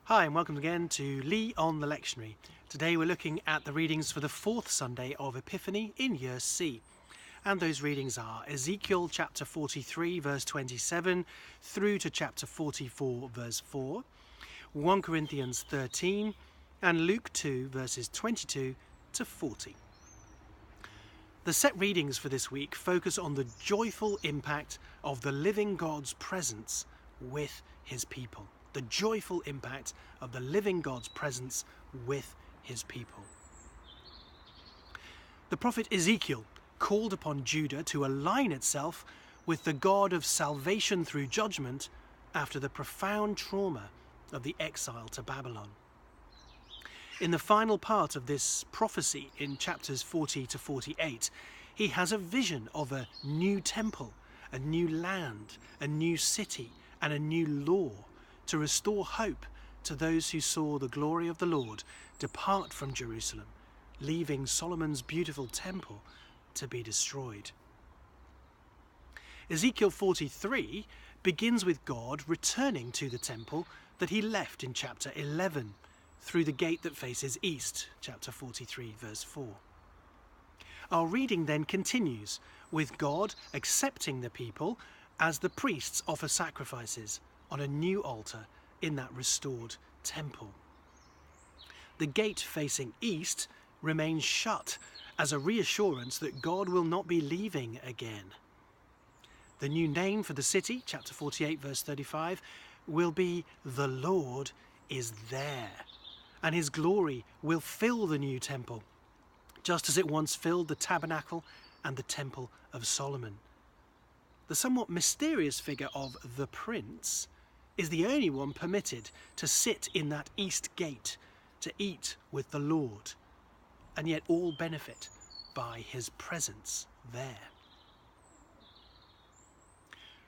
Hi and welcome again to Lee on the Lectionary. Today we're looking at the readings for the Fourth Sunday of Epiphany in Year C. And those readings are Ezekiel chapter 43 verse 27 through to chapter 44 verse 4, 1 Corinthians 13 and Luke 2 verses 22 to 40. The set readings for this week focus on the joyful impact of the living God's presence with his people. The joyful impact of the living God's presence with his people. The prophet Ezekiel called upon Judah to align itself with the God of salvation through judgment after the profound trauma of the exile to Babylon. In the final part of this prophecy, in chapters 40 to 48, he has a vision of a new temple, a new land, a new city, and a new law to restore hope to those who saw the glory of the Lord depart from Jerusalem, leaving Solomon's beautiful temple to be destroyed. Ezekiel 43 begins with God returning to the temple that he left in chapter 11 through the gate that faces east, chapter 43 verse 4. Our reading then continues with God accepting the people as the priests offer sacrifices on a new altar in that restored temple. The gate facing east remains shut as a reassurance that God will not be leaving again. The new name for the city, chapter 48 verse 35, will be "The Lord is there," and his glory will fill the new temple, just as it once filled the tabernacle and the temple of Solomon. The somewhat mysterious figure of the prince is the only one permitted to sit in that east gate to eat with the Lord, and yet all benefit by his presence there.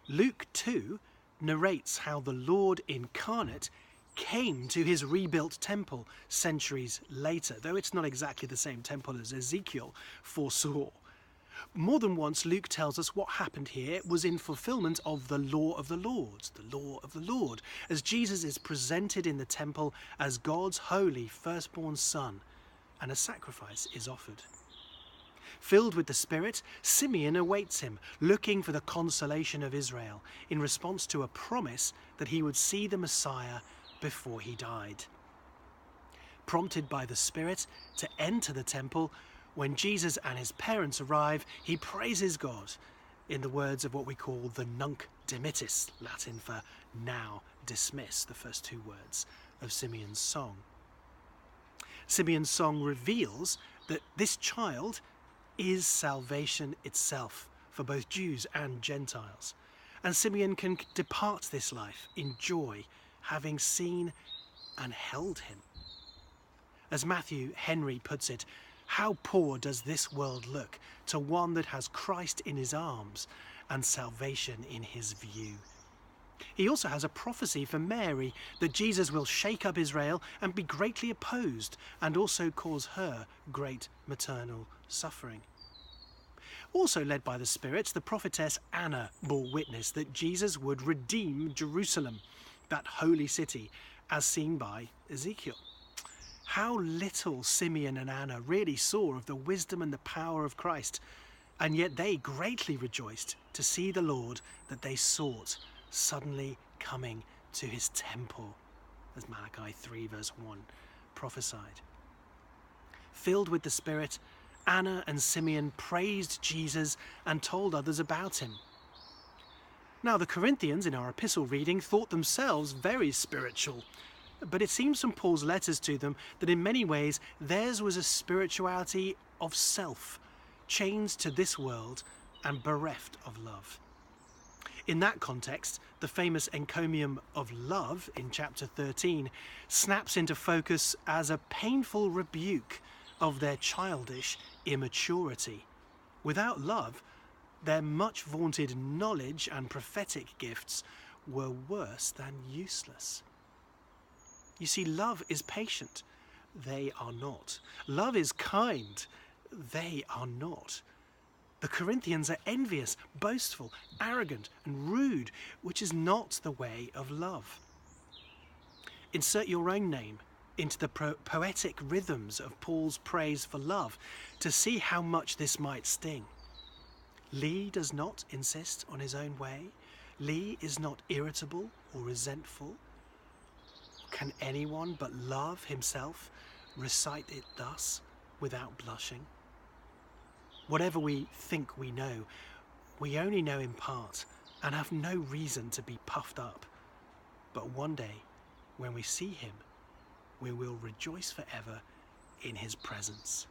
Luke 2 narrates how the Lord incarnate came to his rebuilt temple centuries later, though it's not exactly the same temple as Ezekiel foresaw. More than once, Luke tells us what happened here was in fulfillment of the law of the Lord, as Jesus is presented in the temple as God's holy firstborn son, and a sacrifice is offered. Filled with the Spirit, Simeon awaits him, looking for the consolation of Israel, in response to a promise that he would see the Messiah before he died. Prompted by the Spirit to enter the temple, when Jesus and his parents arrive, he praises God in the words of what we call the Nunc Dimittis, Latin for now dismiss, the first two words of Simeon's song. Simeon's song reveals that this child is salvation itself for both Jews and Gentiles, and Simeon can depart this life in joy, having seen and held him. As Matthew Henry puts it, how poor does this world look to one that has Christ in his arms and salvation in his view. He also has a prophecy for Mary that Jesus will shake up Israel and be greatly opposed and also cause her great maternal suffering. Also led by the Spirit, the prophetess Anna bore witness that Jesus would redeem Jerusalem, that holy city, as seen by Ezekiel. How little Simeon and Anna really saw of the wisdom and the power of Christ, and yet they greatly rejoiced to see the Lord that they sought suddenly coming to his temple, as Malachi 3 verse 1 prophesied. Filled with the Spirit, Anna and Simeon praised Jesus and told others about him. Now the Corinthians in our epistle reading thought themselves very spiritual, but it seems from Paul's letters to them that in many ways theirs was a spirituality of self, chained to this world and bereft of love. In that context, the famous encomium of love in chapter 13 snaps into focus as a painful rebuke of their childish immaturity. Without love, their much vaunted knowledge and prophetic gifts were worse than useless. You see, love is patient. They are not. Love is kind. They are not. The Corinthians are envious, boastful, arrogant, and rude, which is not the way of love. Insert your own name into the poetic rhythms of Paul's praise for love to see how much this might sting. Lee does not insist on his own way. Lee is not irritable or resentful. Can anyone but love himself recite it thus without blushing? Whatever we think we know, we only know in part and have no reason to be puffed up. But one day, when we see him, we will rejoice forever in his presence.